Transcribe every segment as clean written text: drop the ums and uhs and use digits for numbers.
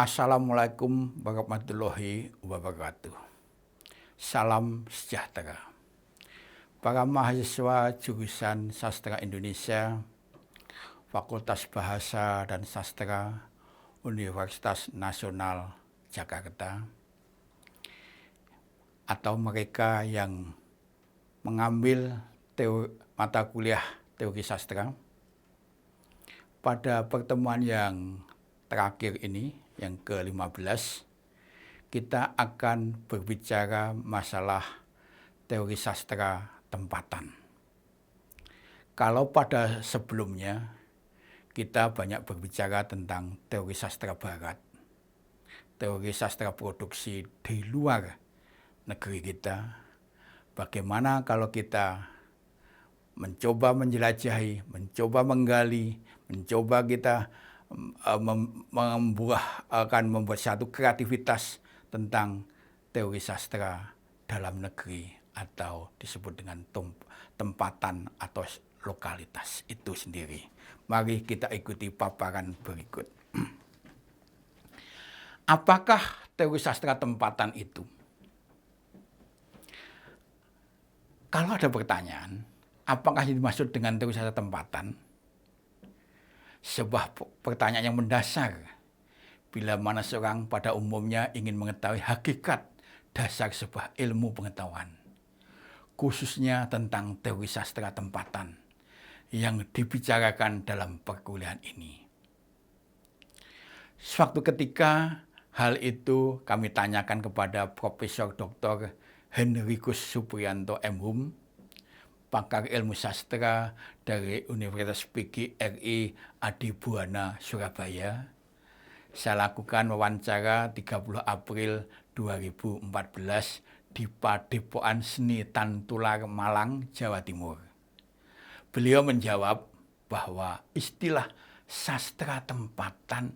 Assalamualaikum warahmatullahi wabarakatuh. Salam sejahtera. Para mahasiswa jurusan Sastra Indonesia, Fakultas Bahasa dan Sastra, Universitas Nasional Jakarta, atau mereka yang mengambil mata kuliah teori sastra, pada pertemuan yang terakhir ini, yang ke-15, kita akan berbicara masalah teori sastra tempatan. Kalau pada sebelumnya kita banyak berbicara tentang teori sastra barat, teori sastra produksi di luar negeri kita, bagaimana kalau kita mencoba menjelajahi, mencoba menggali, mencoba kita membuat satu kreativitas tentang teori sastra dalam negeri atau disebut dengan tempatan atau lokalitas itu sendiri. Mari kita ikuti paparan berikut. Apakah teori sastra tempatan itu? Kalau ada pertanyaan, apakah yang dimaksud dengan teori sastra tempatan? Sebuah pertanyaan yang mendasar bila mana seorang pada umumnya ingin mengetahui hakikat dasar sebuah ilmu pengetahuan, khususnya tentang teori sastra tempatan yang dibicarakan dalam perkuliahan ini. Suatu ketika hal itu kami tanyakan kepada Profesor Dr. Henrikus Supriyanto M.Hum, pakar ilmu sastra dari Universitas PGRI Adibuana, Surabaya. Saya lakukan wawancara 30 April 2014 di Padepokan Seni Tantular, Malang, Jawa Timur. Beliau menjawab bahwa istilah sastra tempatan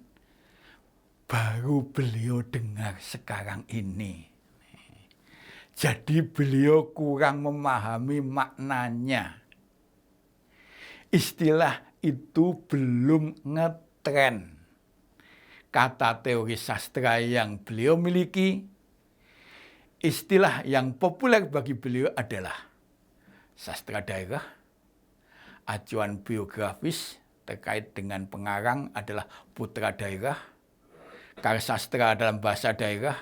baru beliau dengar sekarang ini. Jadi beliau kurang memahami maknanya. Istilah itu belum ngetren. Kata teori sastra yang beliau miliki, istilah yang populer bagi beliau adalah sastra daerah, acuan biografis terkait dengan pengarang adalah putra daerah, karya sastra dalam bahasa daerah,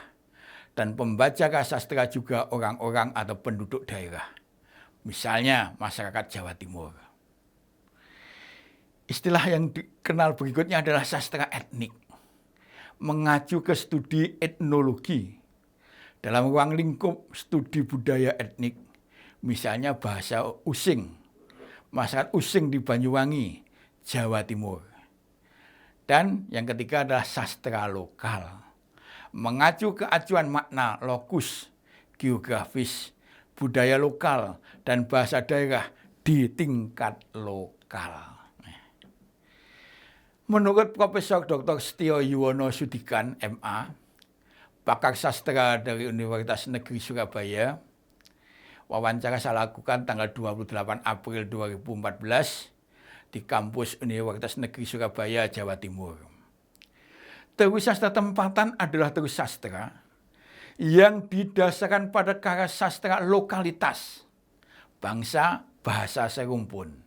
dan pembaca karya sastra juga orang-orang atau penduduk daerah, misalnya masyarakat Jawa Timur. Istilah yang dikenal berikutnya adalah sastra etnik, mengacu ke studi etnologi dalam ruang lingkup studi budaya etnik, misalnya bahasa Using, masyarakat Using di Banyuwangi, Jawa Timur. Dan yang ketiga adalah sastra lokal, mengacu ke acuan makna lokus, geografis, budaya lokal, dan bahasa daerah di tingkat lokal. Menurut Profesor Dr. Setio Yuwono Sudikan, MA, pakar sastra dari Universitas Negeri Surabaya, wawancara saya lakukan tanggal 28 April 2014 di kampus Universitas Negeri Surabaya, Jawa Timur. Teori sastra tempatan adalah teori sastra yang didasarkan pada karya sastra lokalitas, bangsa, bahasa serumpun.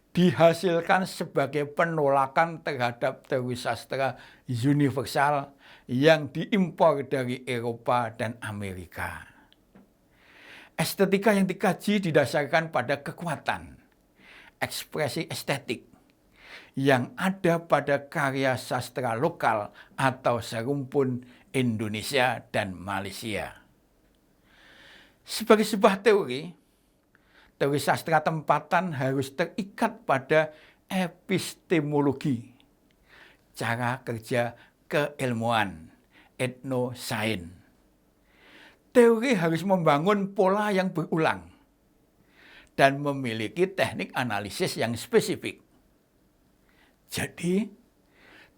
Dihasilkan sebagai penolakan terhadap teori sastra universal yang diimpor dari Eropa dan Amerika. Estetika yang dikaji didasarkan pada kekuatan ekspresi estetik yang ada pada karya sastra lokal atau serumpun Indonesia dan Malaysia. Sebagai sebuah teori sastra tempatan harus terikat pada epistemologi, cara kerja keilmuan, etnosains. Teori harus membangun pola yang berulang dan memiliki teknik analisis yang spesifik. Jadi,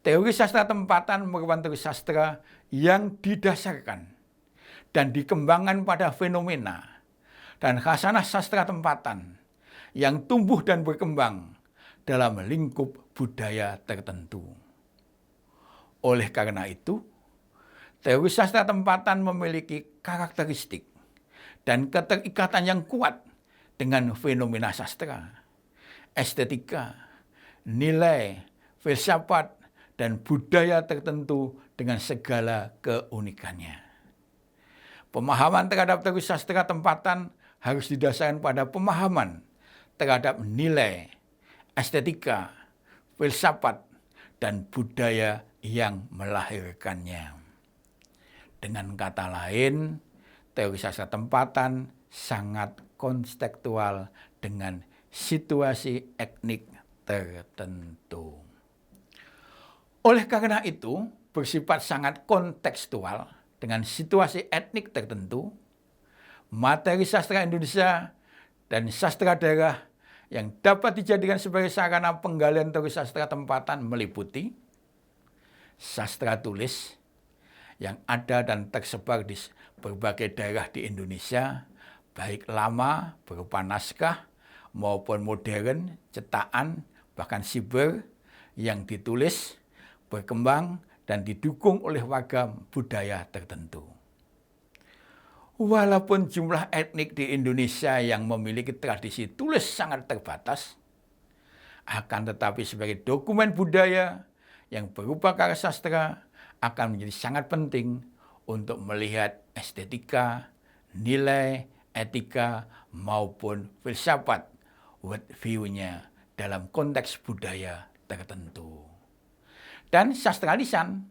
teori sastra tempatan merupakan teori sastra yang didasarkan dan dikembangkan pada fenomena dan khasanah sastra tempatan yang tumbuh dan berkembang dalam lingkup budaya tertentu. Oleh karena itu, teori sastra tempatan memiliki karakteristik dan keterikatan yang kuat dengan fenomena sastra, estetika, nilai, filsafat, dan budaya tertentu dengan segala keunikannya. Pemahaman terhadap teori sastra tempatan harus didasarkan pada pemahaman terhadap nilai, estetika, filsafat, dan budaya yang melahirkannya. Dengan kata lain, teori sastra tempatan sangat kontekstual dengan situasi etnik tertentu. Oleh karena itu, bersifat sangat kontekstual dengan situasi etnik tertentu, materi sastra Indonesia dan sastra daerah yang dapat dijadikan sebagai sarana penggalian teori sastra tempatan meliputi sastra tulis yang ada dan tersebar di berbagai daerah di Indonesia, baik lama berupa naskah maupun modern, cetakan, bahkan siber yang ditulis, berkembang, dan didukung oleh ragam budaya tertentu. Walaupun jumlah etnik di Indonesia yang memiliki tradisi tulis sangat terbatas, akan tetapi sebagai dokumen budaya yang berupa karya sastra akan menjadi sangat penting untuk melihat estetika, nilai, etika, maupun filsafat world view-nya dalam konteks budaya tertentu. Dan sastra lisan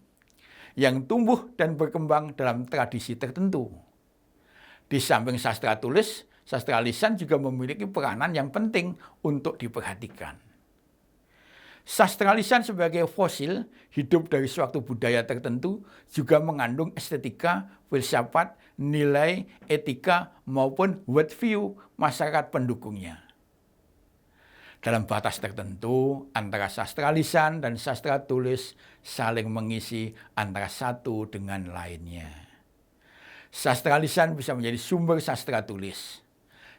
yang tumbuh dan berkembang dalam tradisi tertentu. Di samping sastra tulis, sastra lisan juga memiliki peranan yang penting untuk diperhatikan. Sastra lisan sebagai fosil hidup dari suatu budaya tertentu juga mengandung estetika, filsafat, nilai, etika, maupun world view masyarakat pendukungnya. Dalam batas tertentu, antara sastra lisan dan sastra tulis saling mengisi antara satu dengan lainnya. Sastra lisan bisa menjadi sumber sastra tulis.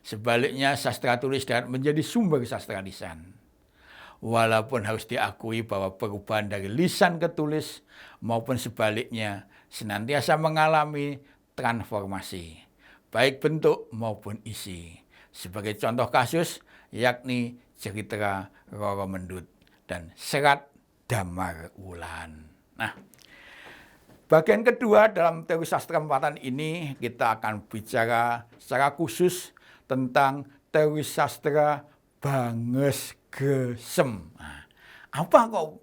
Sebaliknya, sastra tulis dapat menjadi sumber sastra lisan. Walaupun harus diakui bahwa perubahan dari lisan ke tulis maupun sebaliknya senantiasa mengalami transformasi, baik bentuk maupun isi. Sebagai contoh kasus, yakni cerita Roro Mendut dan Serat Damar Wulan. Nah, bagian kedua dalam teori sastra tempatan ini kita akan bicara secara khusus tentang teori sastra Banges Gresem. Nah, apa kok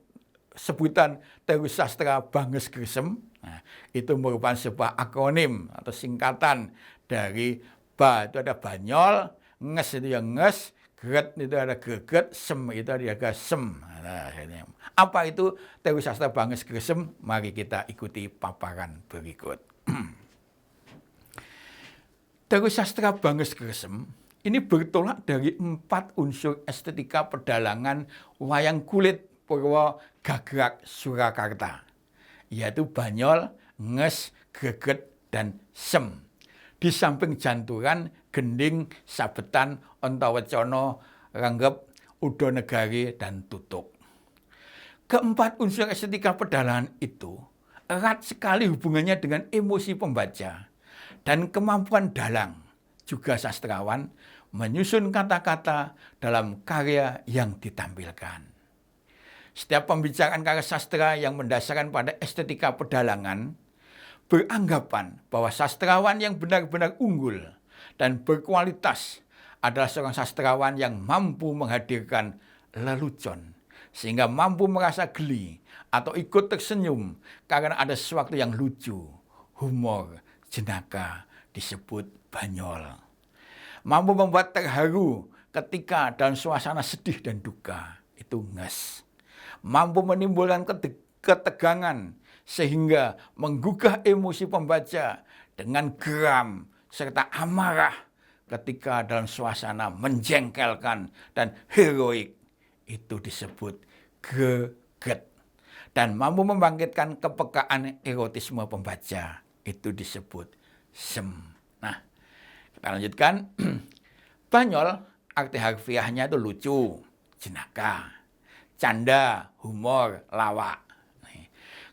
sebutan teori sastra Banges Gresem? Nah, itu merupakan sebuah akronim atau singkatan dari ba itu ada banyol, nges itu yang nges, gret itu ada greget, sem itu ada sem. Nah, apa itu teori sastra Banges Gresem? Mari kita ikuti paparan berikut. Teori sastra Banges Gresem ini bertolak dari 4 unsur estetika pedalangan wayang kulit Purwo Gagrak Surakarta, yaitu banyol, nges, greget, dan sem. Di samping janturan, gending, sabetan, ontawecana, renggep, udonegari, dan tutuk. Keempat unsur estetika pedalangan itu erat sekali hubungannya dengan emosi pembaca dan kemampuan dalang, juga sastrawan, menyusun kata-kata dalam karya yang ditampilkan. Setiap pembicaraan karya sastra yang mendasarkan pada estetika pedalangan beranggapan bahwa sastrawan yang benar-benar unggul dan berkualitas adalah seorang sastrawan yang mampu menghadirkan lelucon, sehingga mampu merasa geli atau ikut tersenyum karena ada sesuatu yang lucu, humor, jenaka, disebut banyol. Mampu membuat terharu ketika dalam suasana sedih dan duka, itu nges. Mampu menimbulkan ketegangan sehingga menggugah emosi pembaca dengan geram serta amarah ketika dalam suasana menjengkelkan dan heroik, itu disebut greget. Dan mampu membangkitkan kepekaan erotisme pembaca, itu disebut sem. Nah, kita lanjutkan. Banyol arti harfiahnya itu lucu, jenaka, canda, humor, lawak.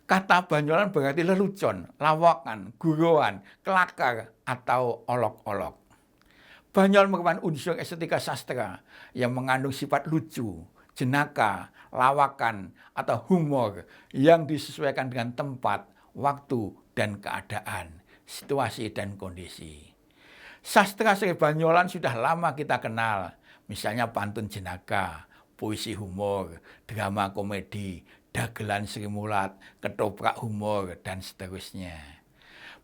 Kata Banyolan berarti lelucon, lawakan, guruan, kelakar, atau olok-olok. Banyol merupakan unsur estetika sastra yang mengandung sifat lucu, jenaka, lawakan, atau humor yang disesuaikan dengan tempat, waktu, dan keadaan, situasi, dan kondisi. Sastra Sri Banyolan sudah lama kita kenal, misalnya pantun jenaka, puisi humor, drama komedi, dagelan Sri Mulat, ketoprak humor, dan seterusnya.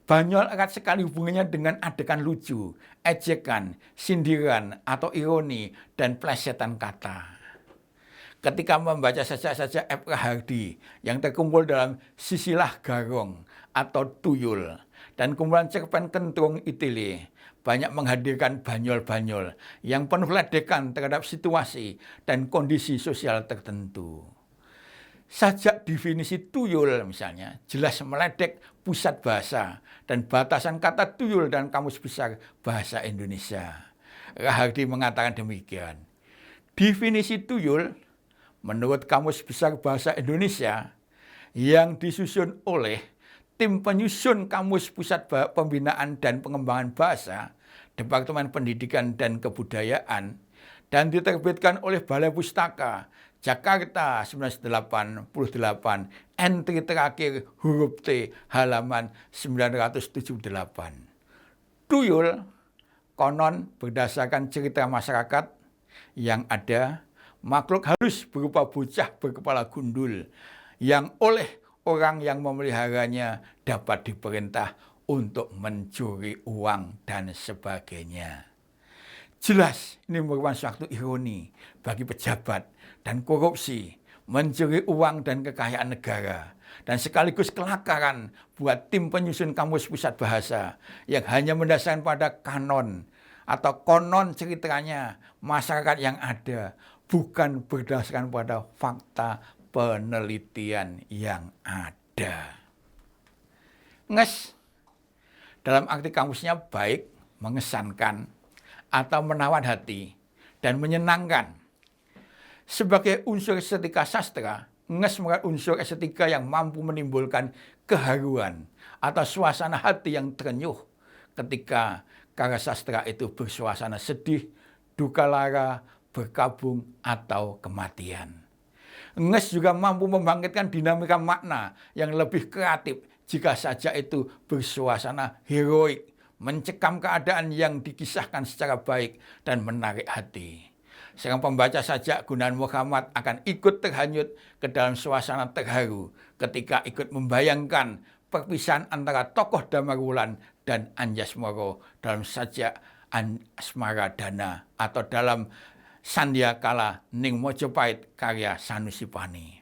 Banyol erat sekali hubungannya dengan adegan lucu, ejekan, sindiran, atau ironi, dan plesetan kata. Ketika membaca sajak-sajak F. Rahardi yang terkumpul dalam Sisilah Garong atau Tuyul, dan kumpulan cerpen Kentrung Itile, banyak menghadirkan banyol-banyol yang penuh ledekan terhadap situasi dan kondisi sosial tertentu. Sajak definisi tuyul misalnya jelas meledek pusat bahasa dan batasan kata tuyul dan Kamus Besar Bahasa Indonesia. Rahardi mengatakan demikian. Definisi tuyul menurut Kamus Besar Bahasa Indonesia yang disusun oleh Tim Penyusun Kamus Pusat Pembinaan dan Pengembangan Bahasa, Departemen Pendidikan dan Kebudayaan, dan diterbitkan oleh Balai Pustaka, Jakarta 1988, entry terakhir huruf T, halaman 978. Tuyul konon berdasarkan cerita masyarakat yang ada makhluk halus berupa bocah berkepala gundul yang oleh orang yang memeliharanya dapat diperintah untuk mencuri uang dan sebagainya. Jelas ini merupakan suatu ironi bagi pejabat dan korupsi, mencuri uang dan kekayaan negara, dan sekaligus kelakaran buat tim penyusun Kamus Pusat Bahasa yang hanya mendasarkan pada kanon atau konon ceritanya masyarakat yang ada, bukan berdasarkan pada fakta penelitian yang ada. Nges dalam arti kamusnya baik, mengesankan, atau menawan hati, dan menyenangkan. Sebagai unsur estetika sastra, nges merupakan unsur estetika yang mampu menimbulkan keharuan atau suasana hati yang terenyuh ketika karya sastra itu bersuasana sedih, duka lara, berkabung, atau kematian. Nges juga mampu membangkitkan dinamika makna yang lebih kreatif jika saja itu bersuasana heroik, mencekam keadaan yang dikisahkan secara baik dan menarik hati. Seorang pembaca sajak Gunawan Muhammad akan ikut terhanyut ke dalam suasana terharu ketika ikut membayangkan perpisahan antara tokoh Damarwulan dan Anjasmara dalam sajak Asmaradana atau dalam Sandiakala ning Mojopait karya Sanusi Pani.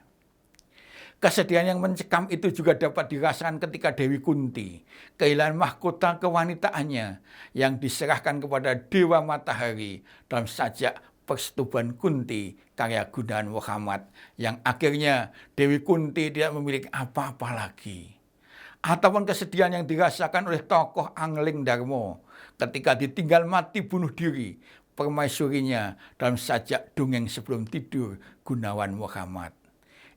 Kesedihan yang mencekam itu juga dapat dirasakan ketika Dewi Kunti kehilangan mahkota kewanitaannya yang diserahkan kepada Dewa Matahari dalam sajak Persetubuhan Kunti karya Gunawan Muhammad yang akhirnya Dewi Kunti tidak memiliki apa-apa lagi. Ataupun kesedihan yang dirasakan oleh tokoh Angling Darmo ketika ditinggal mati bunuh diri permaisurinya dalam sajak Dongeng Sebelum Tidur Gunawan Muhammad.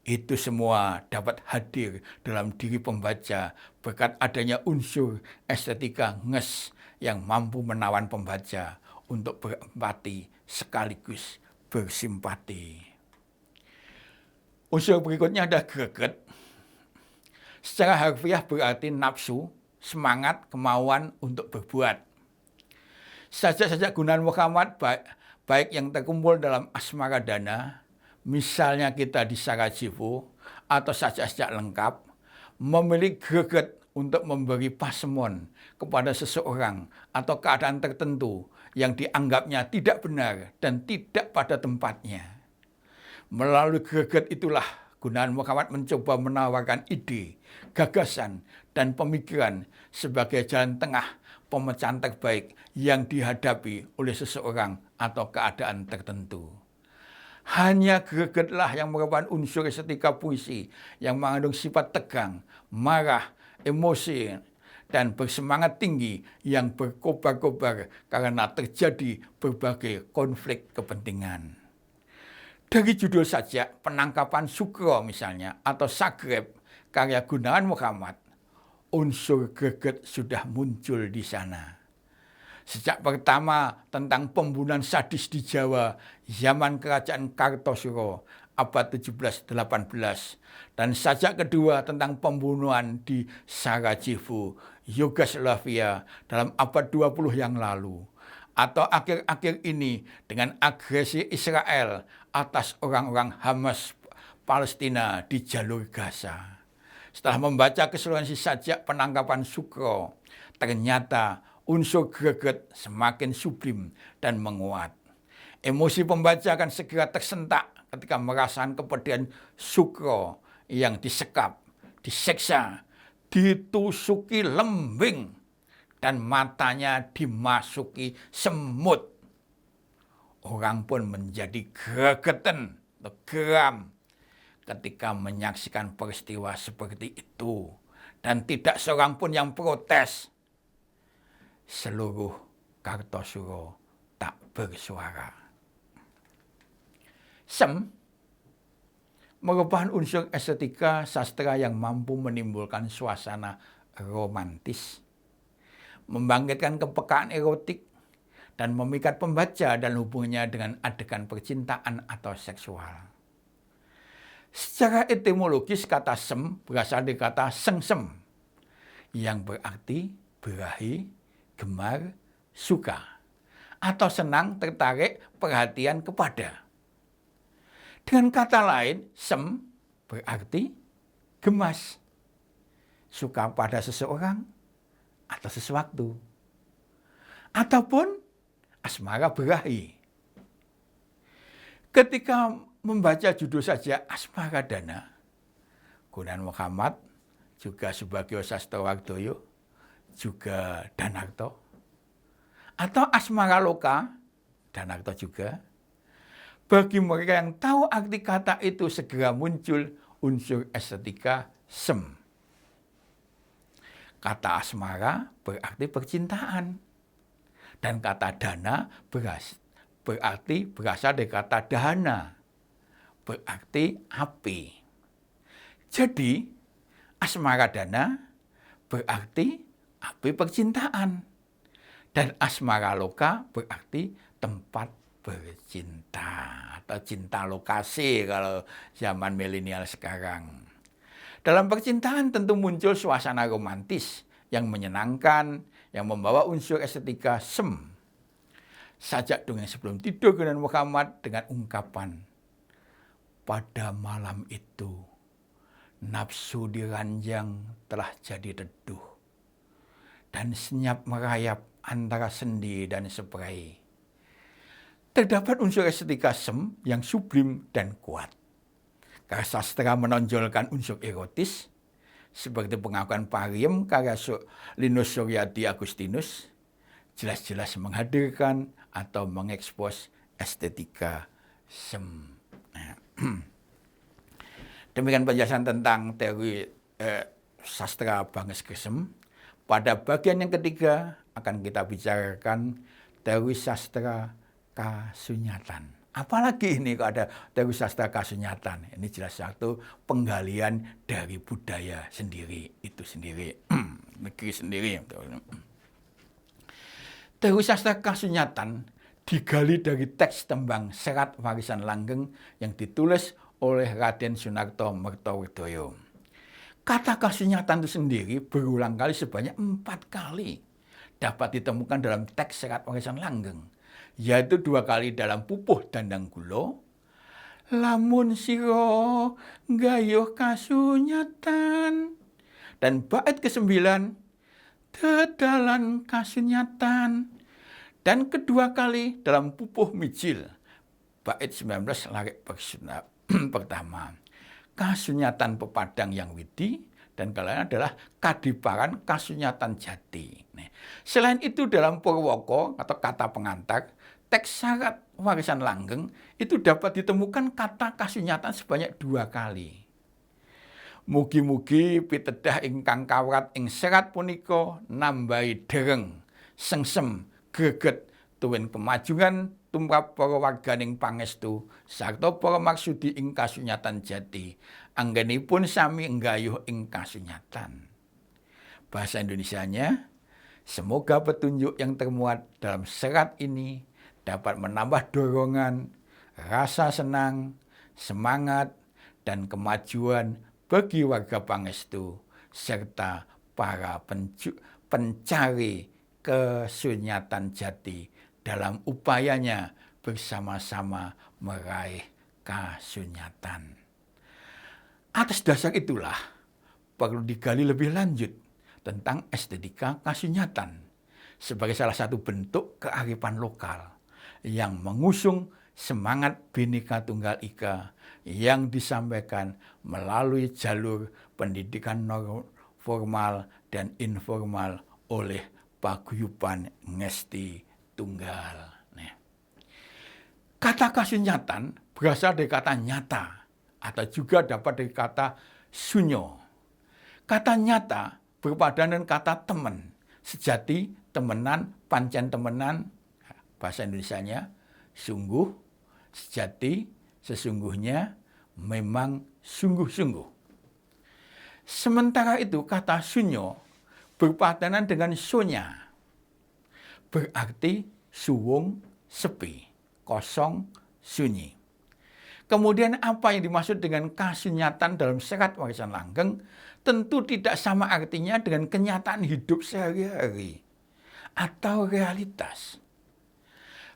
Itu semua dapat hadir dalam diri pembaca berkat adanya unsur estetika nges yang mampu menawan pembaca untuk berempati sekaligus bersimpati. Unsur berikutnya ada greget. Secara harfiah berarti nafsu, semangat, kemauan untuk berbuat. Sajak-sajak Gunawan Muhammad baik yang terkumpul dalam Asmaradana, misalnya kita di Sarajevo, atau sajak-sajak lengkap, memiliki greget untuk memberi pasemon kepada seseorang atau keadaan tertentu yang dianggapnya tidak benar dan tidak pada tempatnya. Melalui greget itulah Gunawan Muhammad mencoba menawarkan ide, gagasan, dan pemikiran sebagai jalan tengah pemecahan terbaik yang dihadapi oleh seseorang atau keadaan tertentu. Hanya gregetlah yang merupakan unsur estetika puisi yang mengandung sifat tegang, marah, emosi, dan bersemangat tinggi yang berkobar-kobar karena terjadi berbagai konflik kepentingan. Dari judul saja, penangkapan Sukro misalnya, atau Sagreb, karya Gunawan Muhammad, unsur greget sudah muncul di sana. Sejak pertama tentang pembunuhan sadis di Jawa zaman kerajaan Kartosuro abad 17-18 dan sajak kedua tentang pembunuhan di Sarajevo, Yugoslavia dalam abad 20 yang lalu, atau akhir-akhir ini dengan agresi Israel atas orang-orang Hamas Palestina di jalur Gaza. Setelah membaca keseluruhan sajak penangkapan Sukro, ternyata unsur greget semakin sublim dan menguat. Emosi pembaca akan segera tersentak ketika merasakan kepedihan Sukro yang disekap, diseksa, ditusuki lembing, dan matanya dimasuki semut. Orang pun menjadi gregetan atau geram ketika menyaksikan peristiwa seperti itu. Dan tidak seorang pun yang protes. Seluruh Kartosuro tak bersuara. Sem merupakan unsur estetika sastra yang mampu menimbulkan suasana romantis, membangkitkan kepekaan erotik, dan memikat pembaca dan hubungannya dengan adegan percintaan atau seksual. Secara etimologis kata sem berasal dari kata sengsem yang berarti birahi, gemar, suka, atau senang, tertarik, perhatian kepada. Dengan kata lain, sem berarti gemas, suka pada seseorang atau sesuatu, ataupun asmara birahi. Ketika membaca judul saja Asmara Dana, Gunawan Muhammad juga Subagio Sastrowardoyo, juga Danarto, atau Asmara Loka, Danarto juga. Bagi mereka yang tahu arti kata itu segera muncul unsur estetika sem. Kata asmara berarti percintaan. Dan kata dana berarti berasal dari kata dahana, berarti api. Jadi asmara dana berarti api percintaan. Dan asmara loka berarti tempat bercinta atau cinta lokasi kalau zaman milenial sekarang. Dalam percintaan tentu muncul suasana romantis yang menyenangkan, yang membawa unsur estetika sem. Sajak dongeng sebelum tidur Gunawan Muhammad dengan ungkapan, pada malam itu nafsu diranjang telah jadi teduh dan senyap merayap antara sendi dan spray. Terdapat unsur estetika sem yang sublim dan kuat. Karya sastra menonjolkan unsur erotis, seperti pengakuan Pariem karya Linus Suryadi Agustinus, jelas-jelas menghadirkan atau mengekspos estetika sem. Demikian penjelasan tentang teori sastra Banges Gesem. Pada bagian yang ketiga akan kita bicarakan teori sastra kasunyatan. Apalagi ini kalau ada teori sastra kasunyatan. Ini jelas satu penggalian dari budaya sendiri, itu sendiri, negeri sendiri. Teori sastra kasunyatan digali dari teks tembang Serat Warisan Langgeng yang ditulis oleh Raden Sunarto Mertowardoyo. Kata kasunyatan itu sendiri berulang kali sebanyak 4 kali dapat ditemukan dalam teks Serat Warisan Langgeng, yaitu 2 kali dalam Pupuh Dandang Gulo, lamun siro gayuh kasunyatan, dan bait ke-9 dedalan kasunyatan, dan kedua kali dalam Pupuh Mijil, bait 19 larik pertama, kasunyatan pepadang yang widi, dan kalian adalah kadiparan kasunyatan jati. Selain itu dalam Purwoko atau kata pengantar, teks Serat Warisan Langgeng itu dapat ditemukan kata kasunyatan sebanyak 2 kali. Mugi-mugi pitedah ingkang kawrat ing serat punika nambahi dereng, sengsem, greget, tuwin pemajuran tumrap para warganing pangestu sarta para maksudi ing kasunyatan jati anggenipun sami enggayuh ing kasunyatan. Bahasa Indonesianya, semoga petunjuk yang termuat dalam serat ini dapat menambah dorongan, rasa senang, semangat, dan kemajuan bagi warga Pangestu serta para pencari kasunyatan jati dalam upayanya bersama-sama meraih kasunyatan. Atas dasar itulah perlu digali lebih lanjut tentang estetika kasunyatan sebagai salah satu bentuk kearifan lokal yang mengusung semangat Bhinneka Tunggal Ika yang disampaikan melalui jalur pendidikan formal dan informal oleh Paguyuban Ngesti Tunggal. Nah, kata kasunyatan berasal dari kata nyata atau juga dapat dari kata sunyo. Kata nyata berpadan dengan kata teman, sejati, temenan, pancen temenan, bahasa Indonesianya, sungguh, sejati, sesungguhnya, memang sungguh-sungguh. Sementara itu kata sunyo berpadanan dengan sonya, berarti suwung, sepi, kosong, sunyi. Kemudian apa yang dimaksud dengan kasunyatan dalam serat warisan langgeng tentu tidak sama artinya dengan kenyataan hidup sehari-hari atau realitas.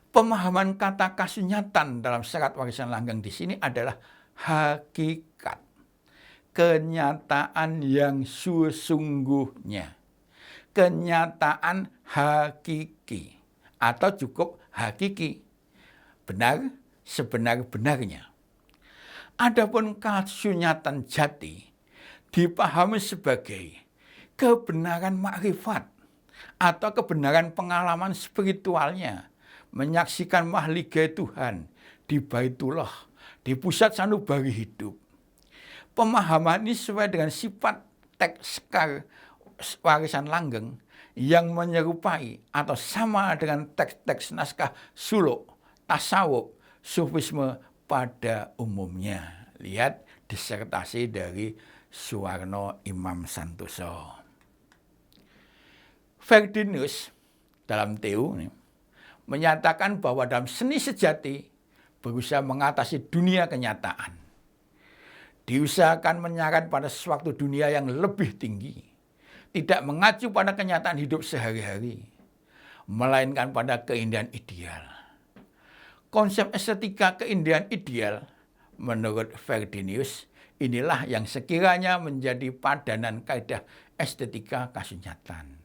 Pemahaman kata kasunyatan dalam serat warisan langgeng di sini adalah hakikat, kenyataan yang sesungguhnya, kenyataan hakiki atau cukup hakiki, benar sebenar-benarnya. Adapun kasunyatan jati dipahami sebagai kebenaran makrifat atau kebenaran pengalaman spiritualnya, menyaksikan mahligai Tuhan di Baitullah, di pusat sanubari hidup. Pemahaman ini sesuai dengan sifat teks warisan langgeng yang menyerupai atau sama dengan teks-teks naskah suluk, tasawuf, sufisme pada umumnya. Lihat disertasi dari Suwarno Imam Santoso. Ferdinus dalam Theo menyatakan bahwa dalam seni sejati berusaha mengatasi dunia kenyataan. Diusahakan menyarat pada suatu dunia yang lebih tinggi, tidak mengacu pada kenyataan hidup sehari-hari, melainkan pada keindahan ideal. Konsep estetika keindahan ideal menurut Ferdinus inilah yang sekiranya menjadi padanan kaidah estetika kasunyatan.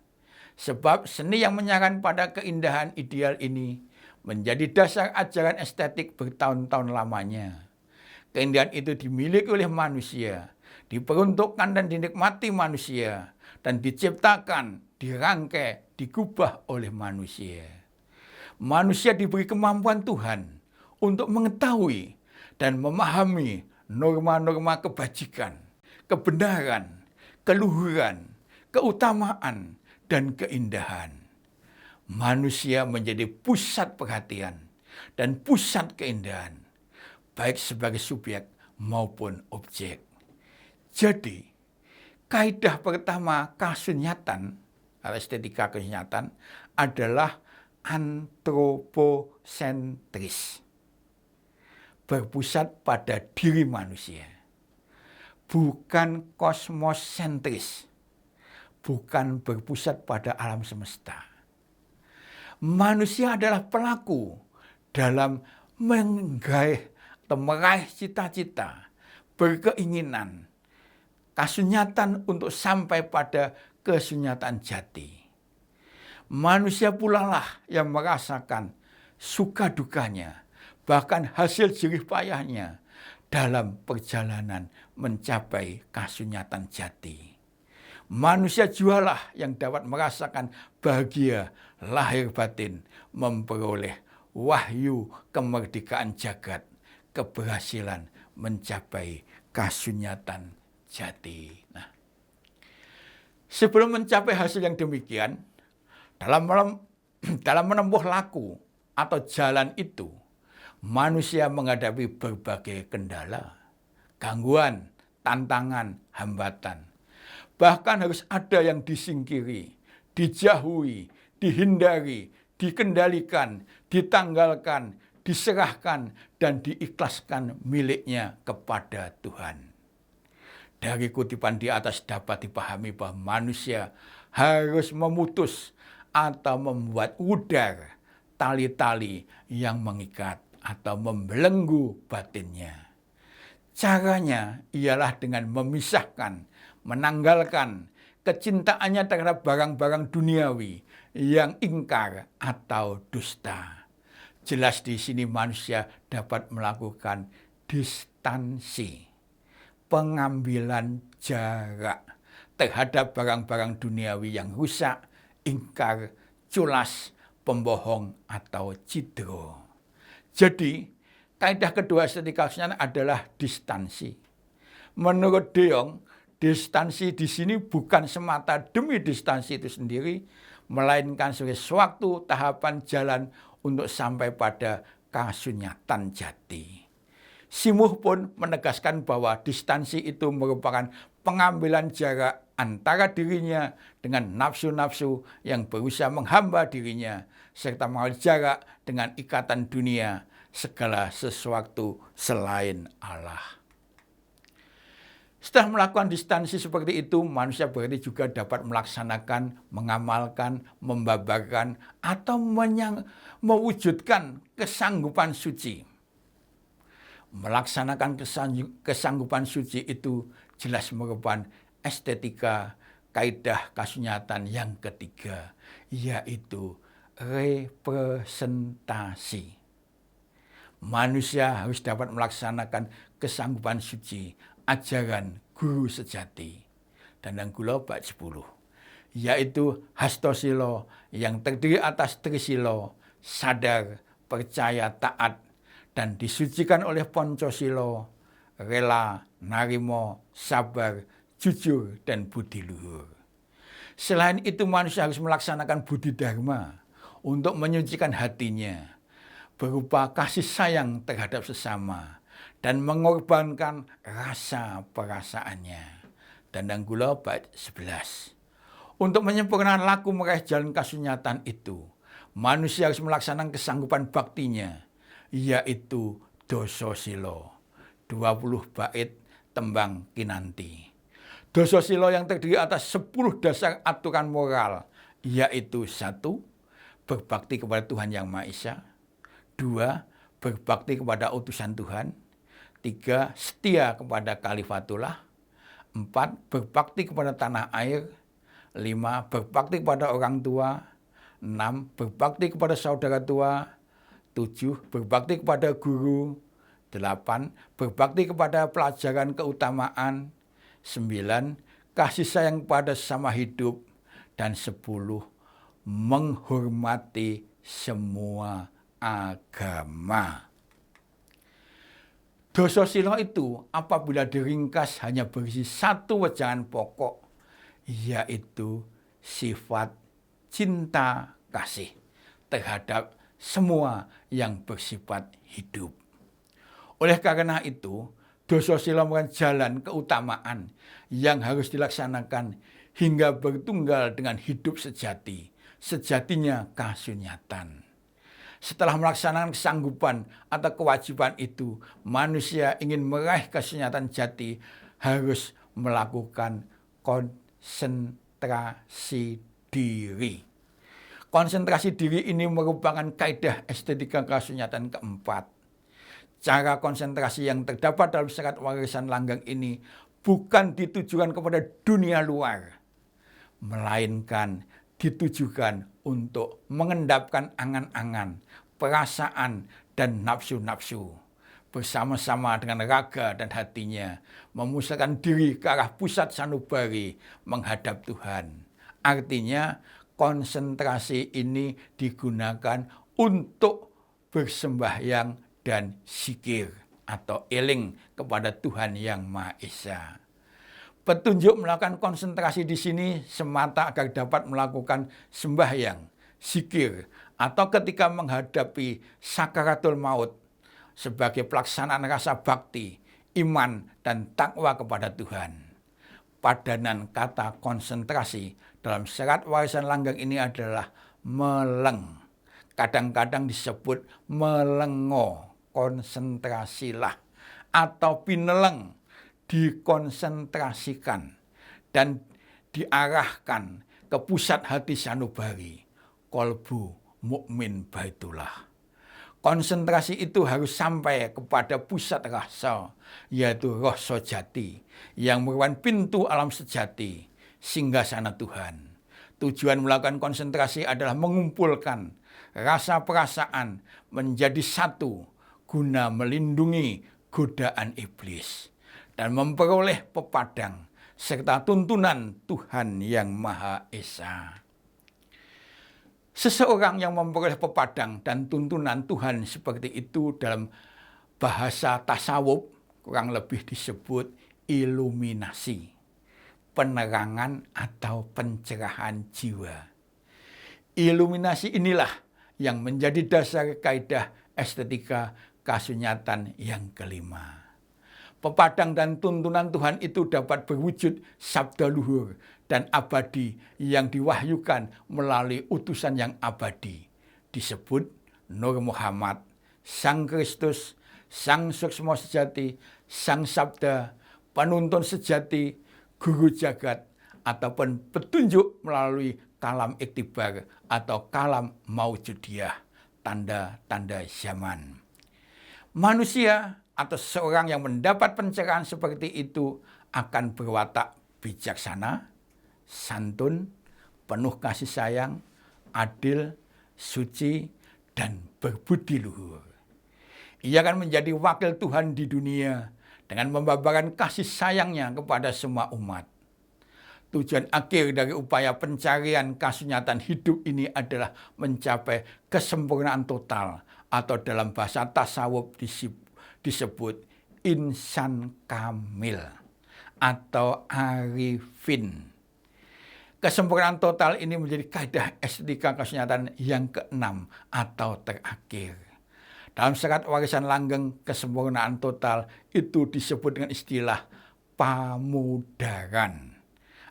Sebab seni yang menyaran pada keindahan ideal ini menjadi dasar ajaran estetik bertahun-tahun lamanya. Keindahan itu dimiliki oleh manusia, diperuntukkan dan dinikmati manusia, dan diciptakan, dirangkai, digubah oleh manusia. Manusia diberi kemampuan Tuhan untuk mengetahui dan memahami norma-norma kebajikan, kebenaran, keluhuran, keutamaan, dan keindahan. Manusia menjadi pusat perhatian dan pusat keindahan, baik sebagai subjek maupun objek. Jadi, kaidah pertama kasunyatan, atau estetika kasunyatan, adalah antroposentris, berpusat pada diri manusia, bukan kosmosentris, bukan berpusat pada alam semesta. Manusia adalah pelaku dalam meraih cita-cita, berkeinginan, kasunyatan untuk sampai pada kasunyatan jati. Manusia pula lah yang merasakan suka dukanya, bahkan hasil jerih payahnya dalam perjalanan mencapai kasunyatan jati. Manusia jualah yang dapat merasakan bahagia lahir batin, memperoleh wahyu kemerdekaan jagat, keberhasilan mencapai kasunyatan jati. Nah, sebelum mencapai hasil yang demikian, dalam menempuh laku atau jalan itu, manusia menghadapi berbagai kendala, gangguan, tantangan, hambatan. Bahkan harus ada yang disingkiri, dijauhi, dihindari, dikendalikan, ditanggalkan, diserahkan, dan diikhlaskan miliknya kepada Tuhan. Dari kutipan di atas dapat dipahami bahwa manusia harus memutus atau membuat pudar tali-tali yang mengikat atau membelenggu batinnya. Caranya ialah dengan memisahkan, menanggalkan kecintaannya terhadap barang-barang duniawi yang ingkar atau dusta. Jelas di sini manusia dapat melakukan distansi, pengambilan jarak terhadap barang-barang duniawi yang rusak, ingkar, culas, pembohong, atau cidro. Jadi, kaidah kedua estetika kesunyian adalah distansi. Menurut De Jong, distansi di sini bukan semata demi distansi itu sendiri, melainkan sebagai suatu tahapan jalan untuk sampai pada kasunyatan jati. Simuh pun menegaskan bahwa distansi itu merupakan pengambilan jarak antara dirinya dengan nafsu-nafsu yang berusaha menghamba dirinya, serta mengambil jarak dengan ikatan dunia, segala sesuatu selain Allah. Setelah melakukan distansi seperti itu, manusia berarti juga dapat melaksanakan, mengamalkan, membabarkan, atau mewujudkan kesanggupan suci. Melaksanakan kesanggupan suci itu jelas merupakan estetika kaidah kasunyatan yang ketiga, yaitu representasi. Manusia harus dapat melaksanakan kesanggupan suci, ajaran guru sejati. Dandang kula bab 10, yaitu hastosilo yang terdiri atas trisilo, sadar, percaya, taat, dan disucikan oleh Poncosilo, rela, narimo, sabar, jujur, dan budi luhur. Selain itu manusia harus melaksanakan budi dharma untuk menyucikan hatinya, berupa kasih sayang terhadap sesama, dan mengorbankan rasa perasaannya. Dandang kula bab 11. Untuk menyempurnakan laku meraih jalan kasunyatan itu, manusia harus melaksanakan kesanggupan baktinya, yaitu dososilo, 20 bait tembang kinanti. Dososilo yang terdiri atas 10 dasar aturan moral, yaitu 1. Berbakti kepada Tuhan Yang Maha Esa. 2. Berbakti kepada utusan Tuhan. 3. Setia kepada Khalifatullah. 4. Berbakti kepada tanah air. 5. Berbakti kepada orang tua. 6. Berbakti kepada saudara tua. 7. Berbakti kepada guru. 8. Berbakti kepada pelajaran keutamaan. 9. Kasih sayang pada sesama hidup. Dan 10. Menghormati semua agama. Dososilo itu apabila diringkas hanya berisi satu wejangan pokok, yaitu sifat cinta kasih terhadap semua yang bersifat hidup. Oleh karena itu, dososilo merupakan jalan keutamaan yang harus dilaksanakan hingga bertunggal dengan hidup sejati, sejatinya kasunyatan. Setelah melaksanakan kesanggupan atau kewajiban itu, manusia ingin meraih kasunyatan jati harus melakukan konsentrasi diri. Konsentrasi diri ini merupakan kaidah estetika kasunyatan keempat. Cara konsentrasi yang terdapat dalam serat warisan Langgang ini bukan ditujukan kepada dunia luar, melainkan ditujukan untuk mengendapkan angan-angan, perasaan, dan nafsu-nafsu. Bersama-sama dengan raga dan hatinya, memusatkan diri ke arah pusat sanubari menghadap Tuhan. Artinya, konsentrasi ini digunakan untuk bersembahyang dan zikir atau eling kepada Tuhan Yang Maha Esa. Petunjuk melakukan konsentrasi di sini semata agar dapat melakukan sembahyang, zikir, atau ketika menghadapi sakaratul maut sebagai pelaksanaan rasa bakti, iman dan takwa kepada Tuhan. Padanan kata konsentrasi dalam serat warisan langgeng ini adalah meleng. Kadang-kadang disebut melengo, konsentrasilah, atau pineleng, dikonsentrasikan dan diarahkan ke pusat hati sanubari, kolbu mukmin baitullah. Konsentrasi itu harus sampai kepada pusat rasa, yaitu roh sejati, yang merupakan pintu alam sejati, singgasana Tuhan. Tujuan melakukan konsentrasi adalah mengumpulkan rasa perasaan menjadi satu, guna melindungi godaan iblis, dan memperoleh pepadang, serta tuntunan Tuhan yang Maha Esa. Seseorang yang memperoleh pepadang dan tuntunan Tuhan seperti itu dalam bahasa tasawuf kurang lebih disebut iluminasi, penerangan atau pencerahan jiwa. Iluminasi inilah yang menjadi dasar kaidah estetika kasunyatan yang kelima. Pepadang dan tuntunan Tuhan itu dapat berwujud sabda luhur dan abadi yang diwahyukan melalui utusan yang abadi. Disebut Nur Muhammad, Sang Kristus, Sang Suksma Sejati, Sang Sabda, Penuntun Sejati, Guru Jagat, ataupun petunjuk melalui kalam iktibar atau kalam maujudiyah, tanda-tanda zaman. Manusia atau seorang yang mendapat pencerahan seperti itu akan berwatak bijaksana, santun, penuh kasih sayang, adil, suci, dan berbudi luhur. Ia akan menjadi wakil Tuhan di dunia dengan membabarkan kasih sayangnya kepada semua umat. Tujuan akhir dari upaya pencarian kasunyatan hidup ini adalah mencapai kesempurnaan total, atau dalam bahasa tasawuf disebut insan kamil atau arifin. Kesempurnaan total ini menjadi kaidah estetika kasunyatan yang keenam atau terakhir. Dalam serat warisan langgeng, kesempurnaan total itu disebut dengan istilah pamudaran,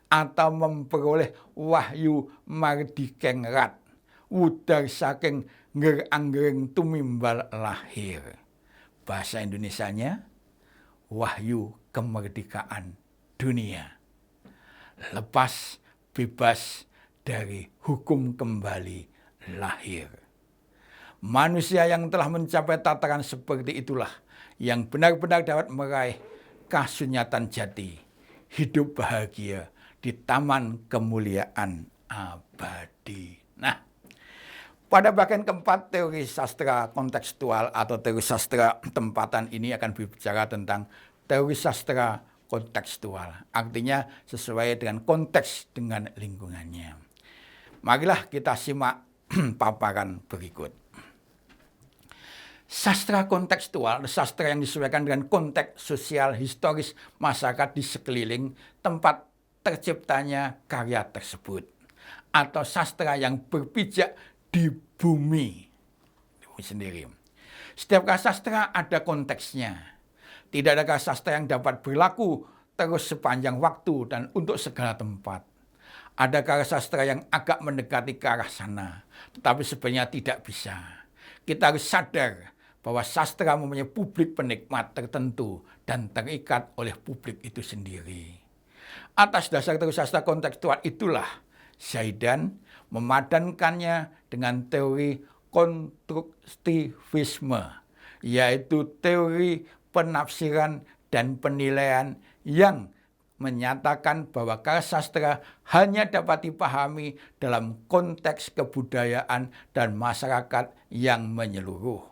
atau memperoleh wahyu mardikengrat, wudar saking nger-anggering tumimbal lahir. Bahasa Indonesianya, wahyu kemerdekaan dunia. Lepas bebas dari hukum kembali lahir. Manusia yang telah mencapai tataran seperti itulah yang benar-benar dapat meraih kasunyatan jati, hidup bahagia di taman kemuliaan abadi. Nah, pada bagian keempat teori sastra kontekstual atau teori sastra tempatan ini akan berbicara tentang teori sastra kontekstual. Artinya sesuai dengan konteks dengan lingkungannya. Marilah kita simak paparan berikut. Sastra kontekstual, sastra yang disesuaikan dengan konteks sosial historis masyarakat di sekeliling tempat terciptanya karya tersebut, atau sastra yang berpijak di bumi sendiri. Setiap karya sastra ada konteksnya. Tidak ada karya sastra yang dapat berlaku terus sepanjang waktu dan untuk segala tempat. Ada karya sastra yang agak mendekati ke arah sana, tetapi sebenarnya tidak bisa. Kita harus sadar bahwa sastra mempunyai publik penikmat tertentu dan terikat oleh publik itu sendiri. Atas dasar teori sastra kontekstual itulah Zaidan memadankannya dengan teori konstruktivisme, yaitu teori penafsiran dan penilaian yang menyatakan bahwa karya sastra hanya dapat dipahami dalam konteks kebudayaan dan masyarakat yang menyeluruh.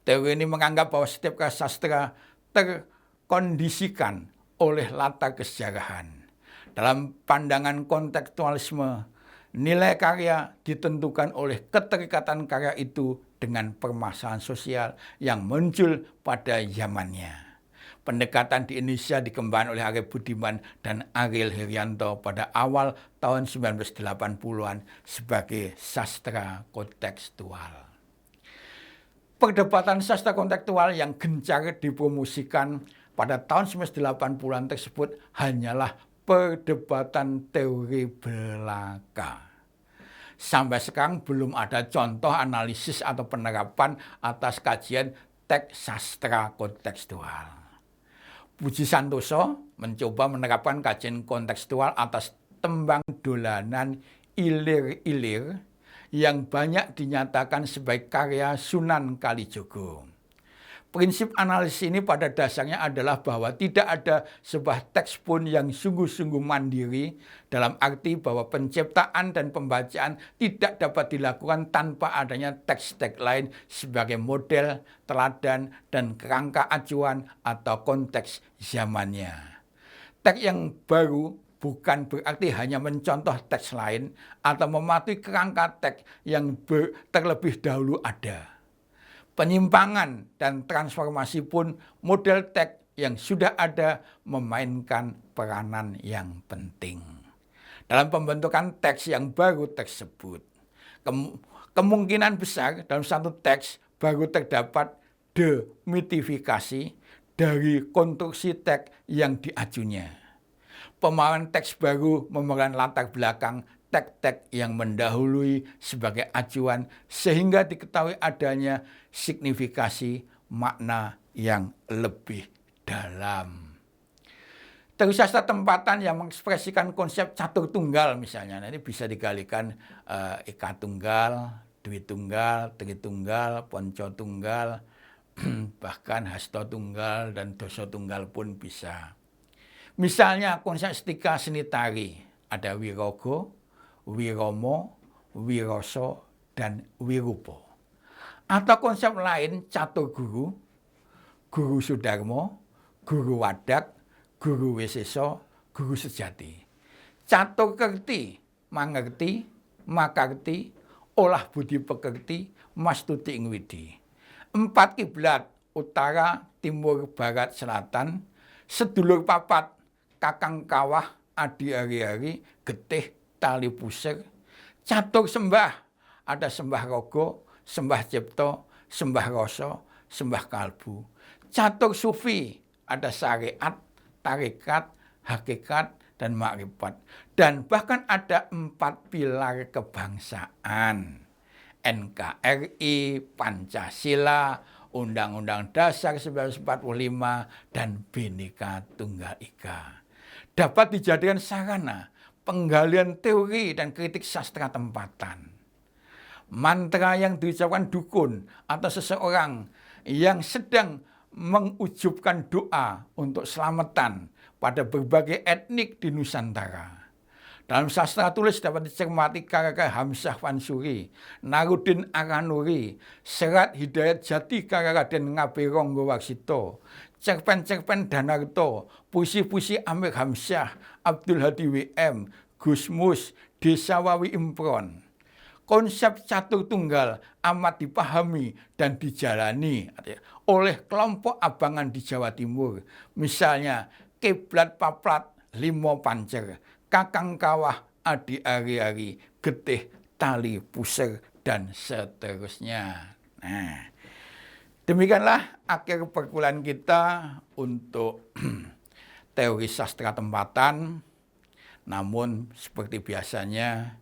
Teori ini menganggap bahwa setiap karya sastra terkondisikan oleh latar kesejarahan. Dalam pandangan kontekstualisme, nilai karya ditentukan oleh keterikatan karya itu dengan permasalahan sosial yang muncul pada zamannya. Pendekatan di Indonesia dikembangkan oleh Arif Budiman dan Ariel Herianto pada awal tahun 1980-an sebagai sastra kontekstual. Perdebatan sastra kontekstual yang gencar dipromosikan pada tahun 1980-an tersebut hanyalah perdebatan teori belaka. Sampai sekarang belum ada contoh analisis atau penerapan atas kajian teks sastra kontekstual. Puji Santoso mencoba menerapkan kajian kontekstual atas tembang dolanan ilir-ilir yang banyak dinyatakan sebagai karya Sunan Kalijogo. Prinsip analisis ini pada dasarnya adalah bahwa tidak ada sebuah teks pun yang sungguh-sungguh mandiri, dalam arti bahwa penciptaan dan pembacaan tidak dapat dilakukan tanpa adanya teks-teks lain sebagai model, teladan, dan kerangka acuan atau konteks zamannya. Teks yang baru bukan berarti hanya mencontoh teks lain atau mematuhi kerangka teks yang terlebih dahulu ada. Penyimpangan dan transformasi pun model teks yang sudah ada memainkan peranan yang penting dalam pembentukan teks yang baru tersebut. Kemungkinan besar dalam satu teks baru terdapat demitifikasi dari konstruksi teks yang diajunya. Pemahaman teks baru memegang latar belakang teks-teks yang mendahului sebagai acuan sehingga diketahui adanya signifikasi makna yang lebih dalam. Teori sastra tempatan yang mengekspresikan konsep catur tunggal misalnya, nanti bisa digalikan eka tunggal, dwi tunggal, tri tunggal, ponco tunggal, bahkan hasto tunggal dan doso tunggal pun bisa. Misalnya konsep stika seni tari, ada wirogo, wiromo, wiroso, dan wirupo. Atau konsep lain catur guru, guru sudarmo, guru wadak, guru wiseso, guru sejati. Catur kerti, mangerti, makarti, olah budi pekerti, mastuti ing widi. 4 kiblat, utara, timur, barat, selatan, sedulur papat, kakang kawah, adi ari-ari, getih, tali pusir. Catur sembah, ada sembah rogo, sembah cipto, sembah rasa, sembah kalbu. Catur sufi, ada syariat, tarikat, hakikat, dan makrifat. Dan bahkan ada 4 pilar kebangsaan. NKRI, Pancasila, Undang-Undang Dasar 1945, dan Bhinneka Tunggal Ika. Dapat dijadikan sarana penggalian teori dan kritik sastra tempatan. Mantra yang diucapkan dukun atau seseorang yang sedang mengujubkan doa untuk selamatan pada berbagai etnik di Nusantara. Dalam sastra tulis dapat dicermati karya Hamzah Fansuri, Narudin Aranuri, Serat Hidayat Jati karya Raden Ngabe Ronggo Warsito, cerpen-cerpen Danarto, puisi-puisi Amir Hamzah, Abdul Hadi WM, Gusmus, Desa Wawi Impron. Konsep catur tunggal amat dipahami dan dijalani oleh kelompok abangan di Jawa Timur. Misalnya kiblat paplat, limo pancer, kakang kawah, adi ari-ari, getih, tali pusir, dan seterusnya. Nah, demikianlah akhir perkuliahan kita untuk teori sastra tempatan. Namun seperti biasanya,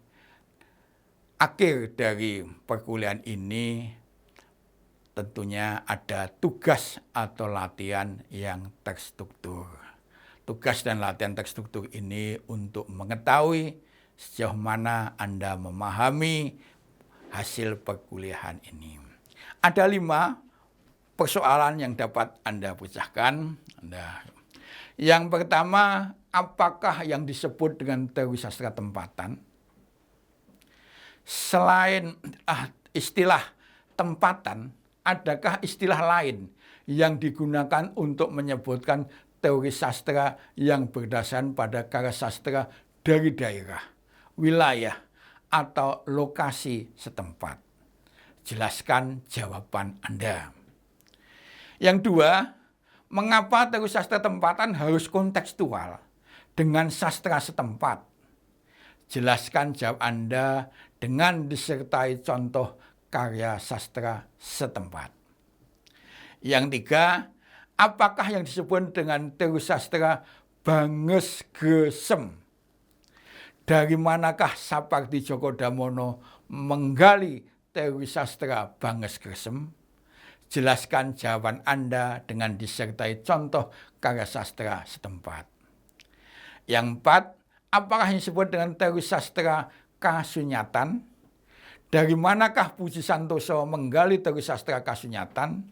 akhir dari perkuliahan ini tentunya ada tugas atau latihan yang terstruktur. Tugas dan latihan terstruktur ini untuk mengetahui sejauh mana Anda memahami hasil perkuliahan ini. Ada 5 persoalan yang dapat Anda pecahkan. Yang pertama, apakah yang disebut dengan teori sastra tempatan? Selain istilah tempatan, adakah istilah lain yang digunakan untuk menyebutkan teori sastra yang berdasarkan pada karya sastra dari daerah, wilayah, atau lokasi setempat? Jelaskan jawaban Anda. Yang 2, mengapa teori sastra tempatan harus kontekstual dengan sastra setempat? Jelaskan jawab Anda dengan disertai contoh karya sastra setempat. Yang 3, apakah yang disebut dengan teori sastra Banges Gesem? Dari manakah Sapardi Djoko Damono menggali teori sastra Banges Gesem? Jelaskan jawaban Anda dengan disertai contoh karya sastra setempat. Yang 4, apakah yang disebut dengan teori sastra Kasunyatan? Dari manakah Puji Santoso menggali teori sastra Kasunyatan?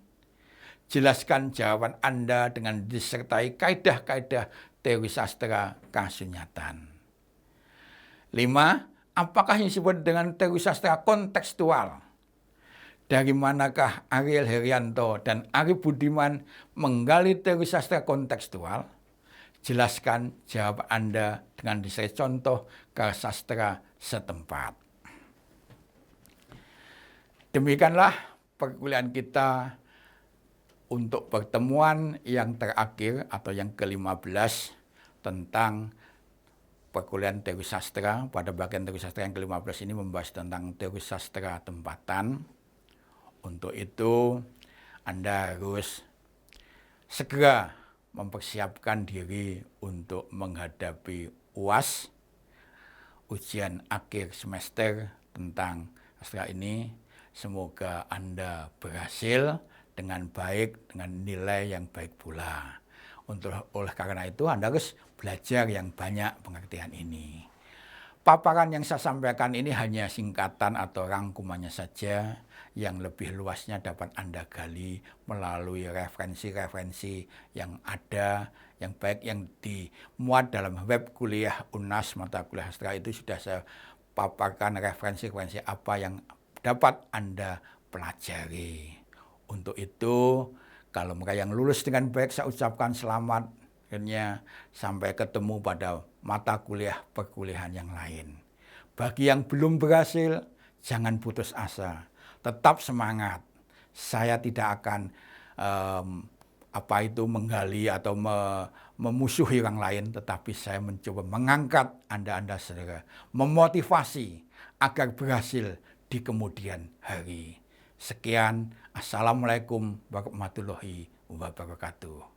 Jelaskan jawaban Anda dengan disertai kaidah-kaidah teori sastra Kasunyatan. 5, apakah yang disebut dengan teori sastra kontekstual? Dari manakah Ariel Herianto dan Ari Budiman menggali teori sastra kontekstual? Jelaskan jawab Anda dengan disertai contoh karya sastra setempat. Demikianlah perkuliahan kita untuk pertemuan yang terakhir atau yang ke-15 tentang perkuliahan teori sastra. Pada bagian teori sastra yang ke-15 ini membahas tentang teori sastra tempatan. Untuk itu, Anda harus segera mempersiapkan diri untuk menghadapi UAS, ujian akhir semester tentang sastra ini. Semoga Anda berhasil dengan baik, dengan nilai yang baik pula. Oleh karena itu, Anda harus belajar yang banyak pengertian ini. Paparan yang saya sampaikan ini hanya singkatan atau rangkumannya saja. Yang lebih luasnya dapat Anda gali melalui referensi-referensi yang ada, yang baik yang dimuat dalam web kuliah UNAS mata kuliah sastra itu sudah saya paparkan referensi-referensi apa yang dapat Anda pelajari. Untuk itu, kalau mereka yang lulus dengan baik, saya ucapkan selamat. Akhirnya sampai ketemu pada mata kuliah perkuliahan yang lain. Bagi yang belum berhasil, jangan putus asa. Tetap semangat. Saya tidak akan menggali atau memusuhi orang lain, tetapi saya mencoba mengangkat Anda saudara, memotivasi agar berhasil di kemudian hari. Sekian, Assalamualaikum warahmatullahi wabarakatuh.